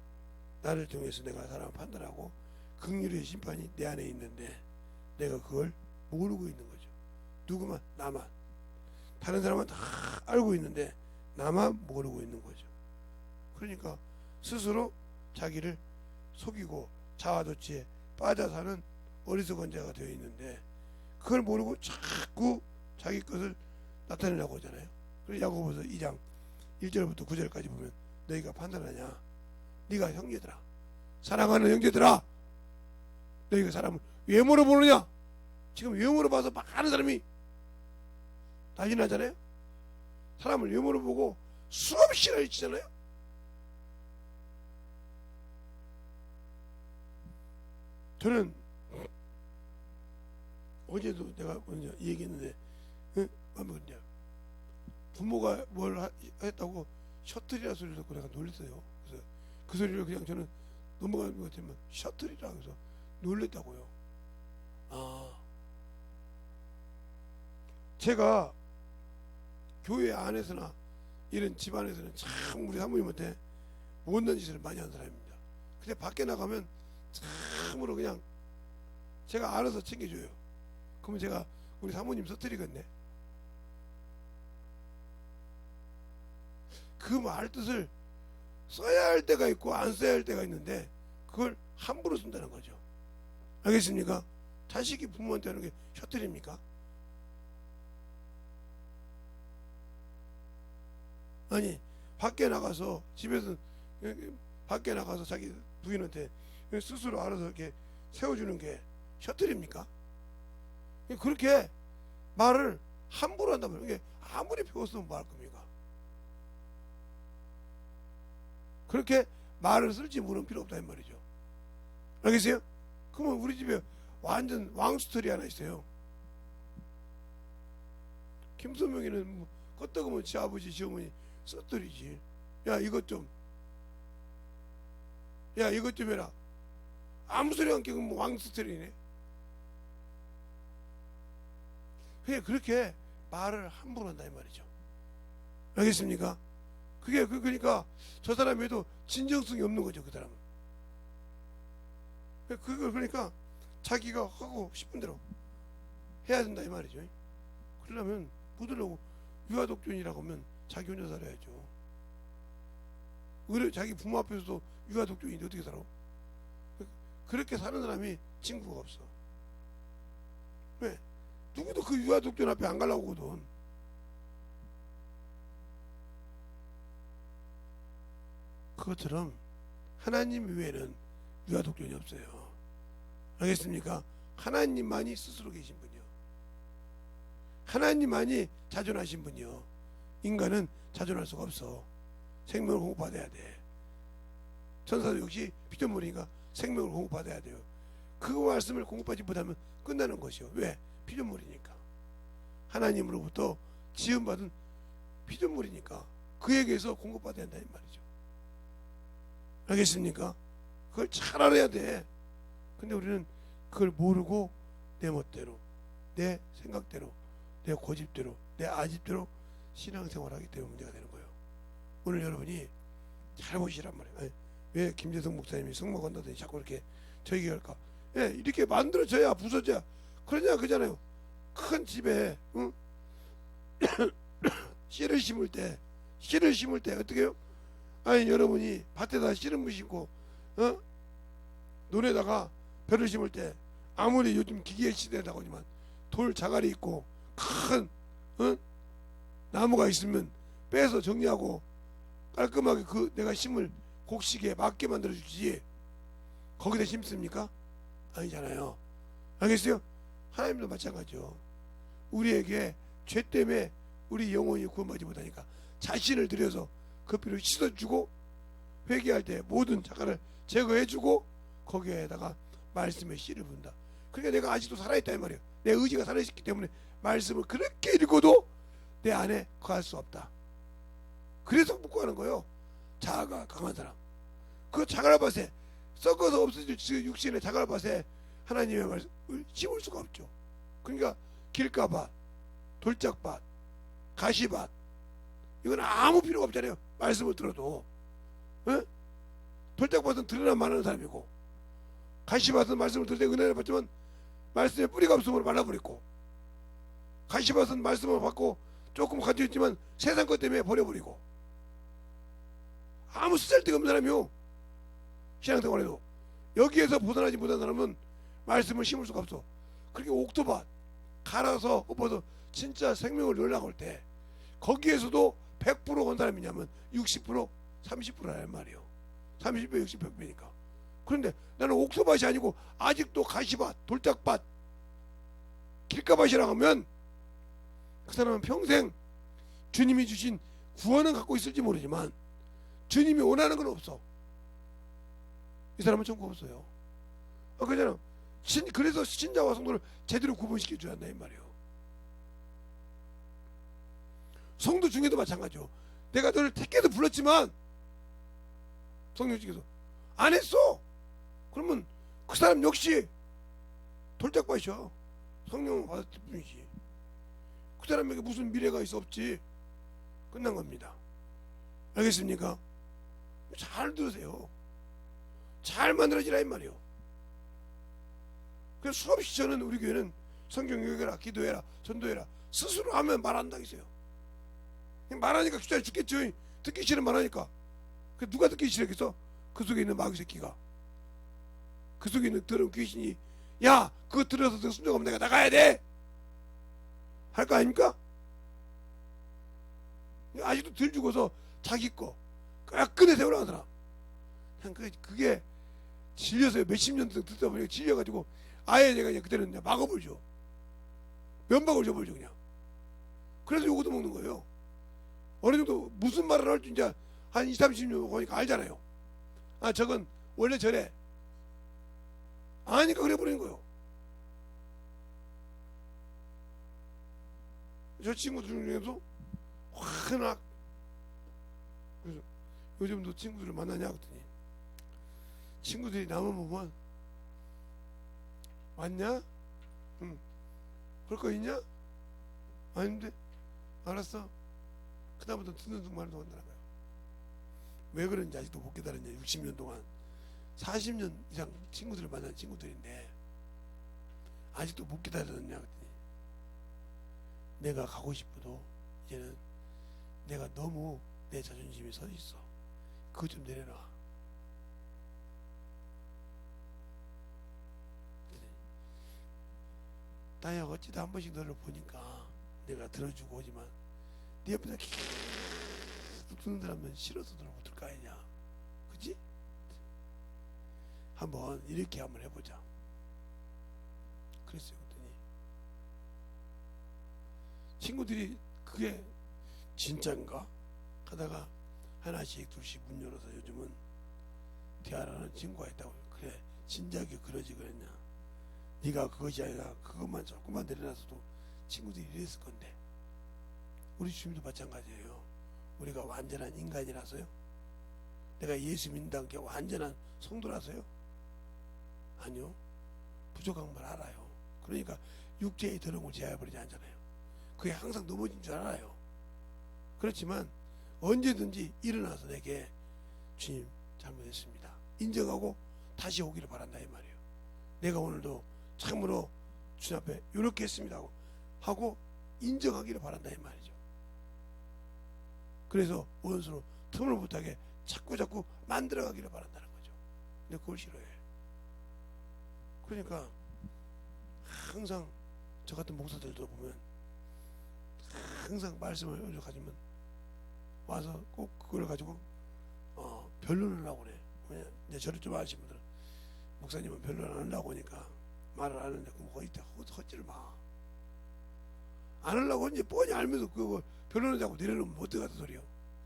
나를 통해서 내가 사람을 판단하고 긍휼의 심판이 내 안에 있는데 내가 그걸 모르고 있는 거죠. 누구만? 나만. 다른 사람은 다 알고 있는데 나만 모르고 있는 거죠. 그러니까 스스로 자기를 속이고 자아도취에 빠져 사는 어리석은 자가 되어 있는데 그걸 모르고 자꾸 자기 것을 나타내려고 하잖아요. 그래서 야고보서 2장 1절부터 9절까지 보면 너희가 판단하냐? 네가 형제들아, 사랑하는 형제들아, 너희가 사람을 외모로 보느냐? 지금 외모로 봐서 많은 사람이 난리 나잖아요. 사람을 외모로 보고 수없이 난리치잖아요. 저는 어제도 내가 얘기했는데 부모가 뭘 했다고 셔틀이라 소리를 듣고 내가 놀랐어요. 그래서 그 소리를 그냥 저는 넘어가는 것 같지만 셔틀이라 해서 놀랬다고요. 제가 교회 안에서나 이런 집안에서는 참 우리 사모님한테 못난 짓을 많이 한 사람입니다. 근데 밖에 나가면 참으로 그냥 제가 알아서 챙겨줘요. 그러면 제가 우리 사모님 서투리겠네. 그 말 뜻을 써야 할 때가 있고 안 써야 할 때가 있는데 그걸 함부로 쓴다는 거죠. 알겠습니까? 자식이 부모한테 하는 게 셔틀입니까? 아니 밖에 나가서 집에서 밖에 나가서 자기 부인한테 스스로 알아서 이렇게 세워주는 게 셔틀입니까? 그렇게 말을 함부로 한다면 이게 아무리 배웠으면 뭐 할 겁니까? 그렇게 말을 쓸지 모르는 필요 없다 이 말이죠. 알겠어요? 그러면 우리 집에 완전 왕스토리 하나 있어요. 김소명이는 뭐 껐다그면 지 아버지 지 어머니 썩들이지. 야 이것 좀 해라. 아무 소리 안 끼고 뭐 왕스토리네. 그렇게 말을 함부로 한다 이 말이죠. 알겠습니까? 그러니까 저 사람에도 진정성이 없는 거죠. 그 사람은. 그러니까 자기가 하고 싶은 대로 해야 된다 이 말이죠. 그러려면 묻으려고 유아독존이라고 하면 자기 혼자 살아야죠. 자기 부모 앞에서도 유아독존인데 어떻게 살아? 그렇게 사는 사람이 친구가 없어. 왜? 누구도 그 유아독존 앞에 안 가려고 하거든. 그것처럼 하나님 외에는 유아독존이 없어요. 알겠습니까? 하나님만이 스스로 계신 분이요. 하나님만이 자존하신 분이요. 인간은 자존할 수가 없어. 생명을 공급받아야 돼. 천사도 역시 피조물이니까 생명을 공급받아야 돼요. 그 말씀을 공급받지 못하면 끝나는 것이요. 왜? 피조물이니까. 하나님으로부터 지음받은 피조물이니까 그에게서 공급받아야 한다 이 말이죠. 알겠습니까? 그걸 잘 알아야 돼. 근데 우리는 그걸 모르고 내 멋대로, 내 생각대로, 내 고집대로, 내 아집대로 신앙생활하기 때문에 문제가 되는 거예요. 오늘 여러분이 잘 보시란 말이에요. 아니, 왜 김재성 목사님이 성막 한다더니 자꾸 이렇게 저 얘기할까? 예, 이렇게 만들어져야 부서져야 그러냐 그잖아요. 큰 집에 응? 씨를 심을 때 어떻게 해요? 아니 여러분이 밭에다 씨를 심고 논에다가 벼를 심을 때 아무리 요즘 기계 시대다 보지만 돌 자갈이 있고 큰 나무가 있으면 빼서 정리하고 깔끔하게 그 내가 심을 곡식에 맞게 만들어 주지 거기다 심습니까? 아니잖아요. 알겠어요? 하나님도 마찬가지죠. 우리에게 죄 때문에 우리 영혼이 구원받지 못하니까 자신을 들여서 그 피로 씻어주고 회개할 때 모든 자갈을 제거해주고 거기에다가 말씀의 씨를 분다. 그러니까 내가 아직도 살아있다 이 말이에요. 내 의지가 살아있기 때문에 말씀을 그렇게 읽어도 내 안에 거할 수 없다. 그래서 묻고 하는 거예요. 자아가 강한 사람. 그 자갈밭에 썩어서 없어질 육신의 자갈밭에 하나님의 말씀을 심을 수가 없죠. 그러니까 길가밭, 돌짝밭, 가시밭 이건 아무 필요가 없잖아요. 말씀을 들어도. 돌짝밭은 들으나 마는 사람이고 가시밭은 말씀을 들을 때 은혜를 받지만 말씀에 뿌리가 없으므로 말라버렸고 가시밭은 말씀을 받고 조금 가지고 있지만 세상 것 때문에 버려버리고 아무 쓰잘데가 없는 사람이요. 신앙생활에도 여기에서 벗어나지 못한 사람은 말씀을 심을 수가 없어. 그렇게 옥토밭 갈아서 엎어서 진짜 생명을 열나올 때 거기에서도 100%온 사람이냐면 60% 30%라는 말이에요. 30배 60 100배니까. 그런데 나는 옥토밭이 아니고 아직도 가시밭 돌짝밭 길가밭이라 하면 그 사람은 평생 주님이 주신 구원은 갖고 있을지 모르지만 주님이 원하는 건 없어. 이 사람은 전부 없어요. 그잖아. 그래서 신자와 성도를 제대로 구분시켜 줘야 한다 이 말이에요. 성도 중에도 마찬가지죠. 내가 너를 택해서 불렀지만 성령 중에서 안 했어. 그러면 그 사람 역시 돌짝밭이야. 성령을 받았을 뿐이지. 그 사람에게 무슨 미래가 있어 없지. 끝난 겁니다. 알겠습니까? 잘 들으세요. 잘 만들어지라 이 말이요. 그래서 수없이 저는 우리 교회는 성경 읽어라, 기도해라, 전도해라 스스로 하면 말한다 했어요. 말하니까 귀찮아 죽겠죠. 듣기 싫으면 말하니까. 그 누가 듣기 싫겠어? 그 속에 있는 마귀 새끼가, 그 속에 있는 더러운 귀신이 야 그거 들어서 너 순종하면 내가 나가야 돼 할 거 아닙니까? 아직도 덜 죽어서 자기 거 끈끈히 세우라는 사람, 그냥 그게 질려서요. 몇십 년 듣다 보니까 질려가지고 아예 내가 그냥 그때는 그냥 막아버리죠. 면박을 줘버리죠 그냥. 그래서 요거도 먹는 거예요. 어느 정도 무슨 말을 할 줄 이제 한 20, 30년 보니까 알잖아요. 아 저건 원래 저래 아니까 그래 버리는 거예요. 저 친구들 중에서 확 그래서 요즘도 친구들을 만나냐 그랬더니 친구들이 나만 보면 왔냐? 응. 볼 거 있냐? 아닌데? 알았어. 그다음부터 듣는 말도 한다는 거예요. 왜 그런지 아직도 못 깨달았냐. 60년 동안 40년 이상 친구들을 만난 친구들인데 아직도 못 깨달았냐 그랬더니 내가 가고 싶어도 이제는 내가 너무 내 자존심이 서 있어. 그거 좀 내려놔. 나야 어찌다 한 번씩 너를 보니까 내가 들어주고 오지만 네 옆에서 계속 듣는 사람은 싫어서 들어 못들 거 아니냐. 그지? 한번 이렇게 한번 해보자. 그랬어요. 그랬더니 친구들이 그게 진짠가 하다가 하나씩 둘씩 문 열어서 요즘은 대화하는 친구가 있다고. 그래 진작에 그러지 그랬냐. 네가 그것이 아니라 그것만 조금만 내려놔서도 친구들이 이랬을 건데. 우리 주님도 마찬가지예요. 우리가 완전한 인간이라서요? 내가 예수 믿는다는 게 완전한 성도라서요? 아니요. 부족한 걸 알아요. 그러니까 육체의 더러움을 제어해버리지 않잖아요. 그게 항상 넘어진 줄 알아요. 그렇지만 언제든지 일어나서 내게 주님 잘못했습니다 인정하고 다시 오기를 바란다 이 말이에요. 내가 오늘도 참으로 주님 앞에 이렇게 했습니다 하고 인정하기를 바란다 이 말이죠. 그래서 원수로 틈을 못하게 자꾸 만들어가기를 바란다는 거죠. 근데 그걸 싫어해. 그러니까 항상 저 같은 목사들도 보면 항상 말씀을 가지면 와서 꼭 그걸 가지고 변론을 하고 그래. 이제 저를 좀 아시는 분들은 목사님은 변론 안 하려고 하니까 말을 안 하는데 그럼 거의 다 헛질을 마. 안 하려고 이제 뻔히 알면서 그거 변론을 자꾸 내려놓으면 못 들어가는 소리요.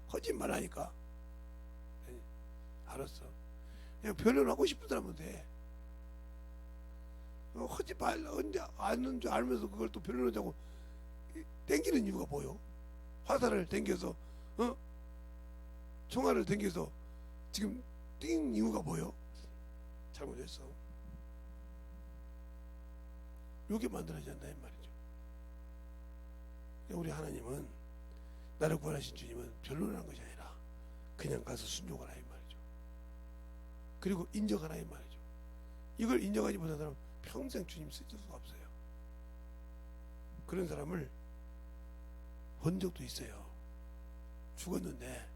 거짓말 하니까. 알았어. 그냥 변론하고 싶은 사람은 돼. 거짓말 언제 아는 줄 알면서 그걸 또 변론을 자고 땡기는 이유가 뭐요? 화살을 땡겨서 총알을 땡겨서 지금 띵 이유가 뭐요? 잘못했어. 요게 만들어져야 한다 이 말이죠. 우리 하나님은 나를 구원하신 주님은 변론하는 것이 아니라 그냥 가서 순종하라 이 말이죠. 그리고 인정하라 이 말이죠. 이걸 인정하지 못한 사람은 평생 주님 쓸 수가 없어요. 그런 사람을 본 적도 있어요. 죽었는데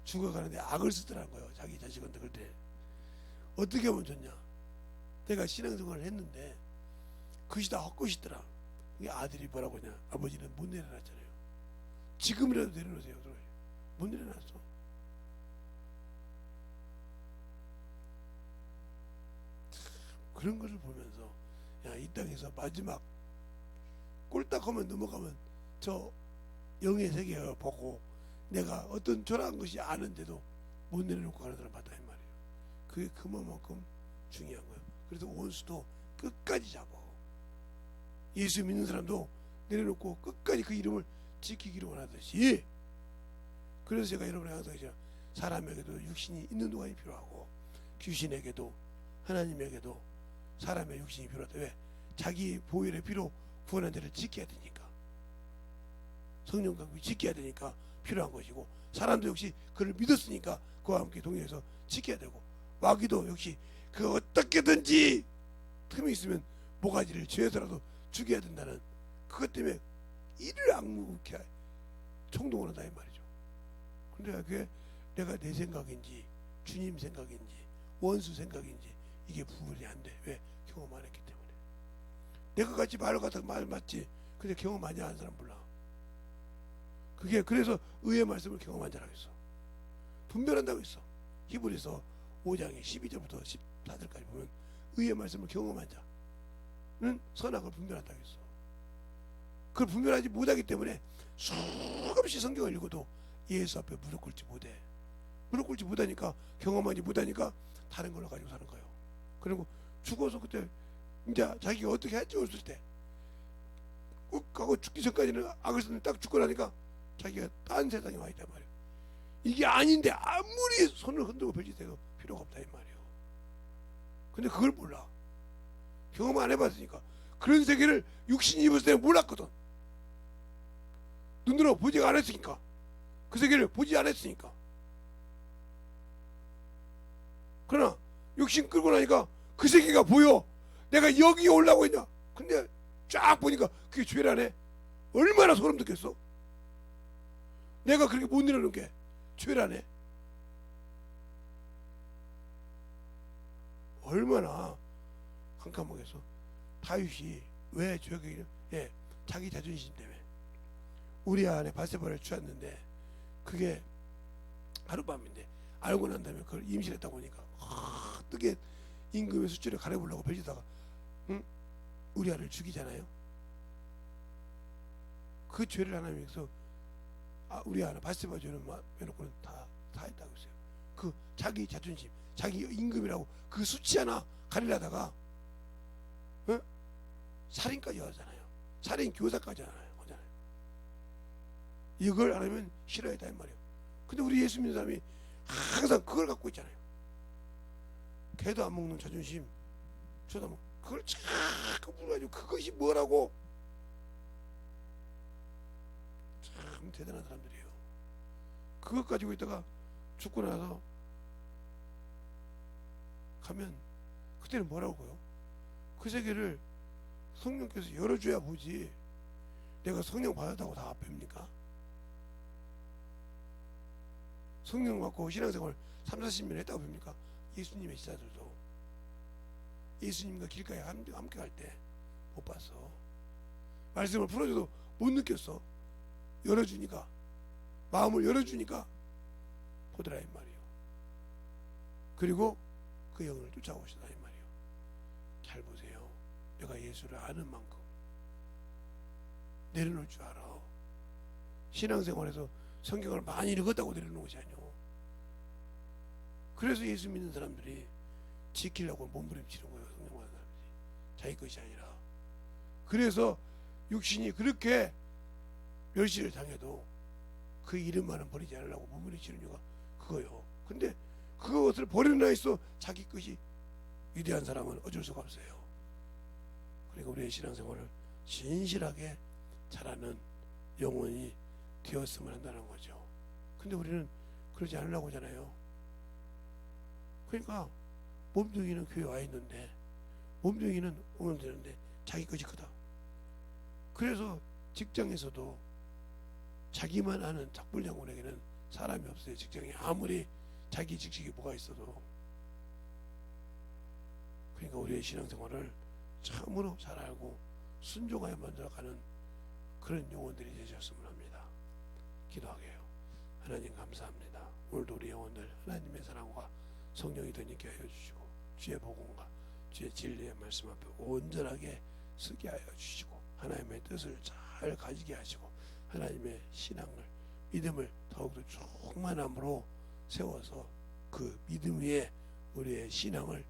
죽어가는데 악을 쓰더라는 거예요. 자기 자식한테. 그럴 때 어떻게 하면 좋냐. 내가 신앙생활을 했는데 그것이 다 헛것이더라. 이게 아들이 뭐라고 하냐. 아버지는 못 내려놨잖아요. 지금이라도 내려놓으세요. 못 내려놨어. 그런 것을 보면서 야, 이 땅에서 마지막 꼴딱하면 넘어가면 저 영의 세계를 보고 내가 어떤 초라한 것이 아는데도 못 내려놓고 가는 사람 맞다 이 말이에요. 그게 그만큼 중요한 거예요. 그래서 원수도 끝까지 잡아. 예수 믿는 사람도 내려놓고 끝까지 그 이름을 지키기를 원하듯이. 그래서 제가 여러분에게 항상 사람에게도 육신이 있는 동안이 필요하고 귀신에게도 하나님에게도 사람의 육신이 필요하다. 왜? 자기 보혈의 피로 구원한 자를 지켜야 되니까. 성령 강구 지켜야 되니까 필요한 것이고, 사람도 역시 그를 믿었으니까 그와 함께 동행해서 지켜야 되고, 마귀도 역시 그 어떻게든지 틈이 있으면 모가지를 쥐어서라도 죽여야 된다는 그것 때문에 이를 악무케 총동을 한다 이 말이죠. 근데 그게 내가 내 생각인지 주님 생각인지 원수 생각인지 이게 구분이 안 돼. 왜? 경험 안 했기 때문에. 내가 같이 말 같은 말 맞지. 근데 경험 많이 하는 사람 몰라. 그게 그래서 의의 말씀을 경험한 자라고 했어. 분별한다고 했어. 히브리서 5장의 12절부터 14절까지 보면 의의 말씀을 경험한 자는 선악을 분별한다고 했어. 그걸 분별하지 못하기 때문에 수없이 성경을 읽어도 예수 앞에 무릎 꿇지 못해. 무릎 꿇지 못하니까, 경험하지 못하니까 다른 걸로 가지고 사는 거예요. 그리고 죽어서 그때 이제 자기가 어떻게 할지 없을 때 꼭 하고 죽기 전까지는 악을 쓰는 딱 죽고 나니까 자기가 딴 세상에 와 있단 말이에요. 이게 아닌데 아무리 손을 흔들고 별짓해도 필요가 없다 이 말이에요. 근데 그걸 몰라. 경험 안 해봤으니까. 그런 세계를 육신이 입었을 때는 몰랐거든. 눈으로 보지 않았으니까. 그 세계를 보지 않았으니까. 그러나 육신 끌고 나니까 그 세계가 보여. 내가 여기 올라오고 있냐. 근데 쫙 보니까 그게 죄라네. 얼마나 소름 돋겠어. 내가 그렇게 못 이루는 게 죄라네. 얼마나 깜깜하겠어. 다윗이 왜 죄가 자기 자존심 때문에 우리아 안에 바세바를 취했는데 그게 하룻밤인데 알고 난 다음에 그걸 임신했다 보니까 뜨게 임금의 수치를 가려보려고 별짓다가 우리아를 죽이잖아요. 그 죄를 하나님께서 우리아는 바세바 죄는 빼놓고는 다 했다고 했어요. 그 자기 자존심, 자기 임금이라고 그 수치 하나 가리려다가 살인까지 하잖아요. 살인 교사까지 하잖아요. 이걸 안 하면 싫어했다 이 말이에요. 근데 우리 예수 믿는 사람이 항상 그걸 갖고 있잖아요. 개도 안 먹는 자존심, 저도 뭐 그걸 자꾸 물어가지고 그것이 뭐라고. 참 대단한 사람들이에요. 그것 가지고 있다가 죽고 나서 가면 그때는 뭐라고요? 그 세계를 성령께서 열어줘야 보지. 내가 성령 받았다고 다 아픕니까? 성령 받고 신앙생활 30-40년 했다고 봅니까? 예수님의 지사들도 예수님과 길가에 함께 갈 때 못 봤어. 말씀을 풀어줘도 못 느꼈어. 열어주니까, 마음을 열어주니까 보더라 이 말이에요. 그리고 그 영을 쫓아오시다 이 말이에요. 잘 보세요. 내가 예수를 아는 만큼 내려놓을 줄 알아. 신앙생활에서 성경을 많이 읽었다고 내려놓는 것이 아니오. 그래서 예수 믿는 사람들이 지키려고 몸부림치는 거예요. 성령 받은 사람들이 자기 것이 아니라. 그래서 육신이 그렇게 멸시를 당해도 그 이름만은 버리지 않으려고 몸부림치는 이유가 그거요. 근데 그것을 버려놔 있어 자기 것이 위대한 사람은 어쩔 수가 없어요. 그러니까 우리의 신앙생활을 진실하게 잘하는 영혼이 되었으면 한다는 거죠. 근데 우리는 그러지 않으려고 하잖아요. 그러니까 몸뚱이는 교회 와 있는데, 몸뚱이는 오면 되는데 자기 것이 크다. 그래서 직장에서도 자기만 아는 작불장군에게는 사람이 없어요. 직장에 아무리 자기 직책이 뭐가 있어도. 그러니까 우리의 신앙생활을 참으로 잘 알고 순종하여 만들어가는 그런 영혼들이 되셨으면 합니다. 기도하게요. 하나님 감사합니다. 오늘도 우리 영혼들 하나님의 사랑과 성령이 되니게 하여 주시고, 주의 복음과 주의 진리의 말씀 앞에 온전하게 서게 하여 주시고, 하나님의 뜻을 잘 가지게 하시고, 하나님의 신앙을, 믿음을 더욱더 충만함으로 세워서 그 믿음 위에 우리의 신앙을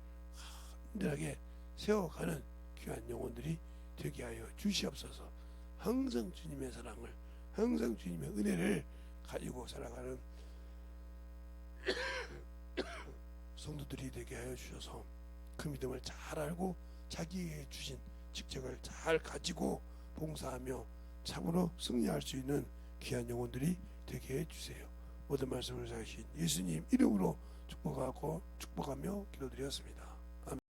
간절하게 세워가는 귀한 영혼들이 되게 하여 주시옵소서. 항상 주님의 사랑을, 항상 주님의 은혜를 가지고 살아가는 성도들이 되게 하여 주셔서 그 믿음을 잘 알고 자기에게 주신 직책을 잘 가지고 봉사하며 참으로 승리할 수 있는 귀한 영혼들이 되게 해주세요. 모든 말씀을 하신 예수님 이름으로 축복하며 기도드렸습니다.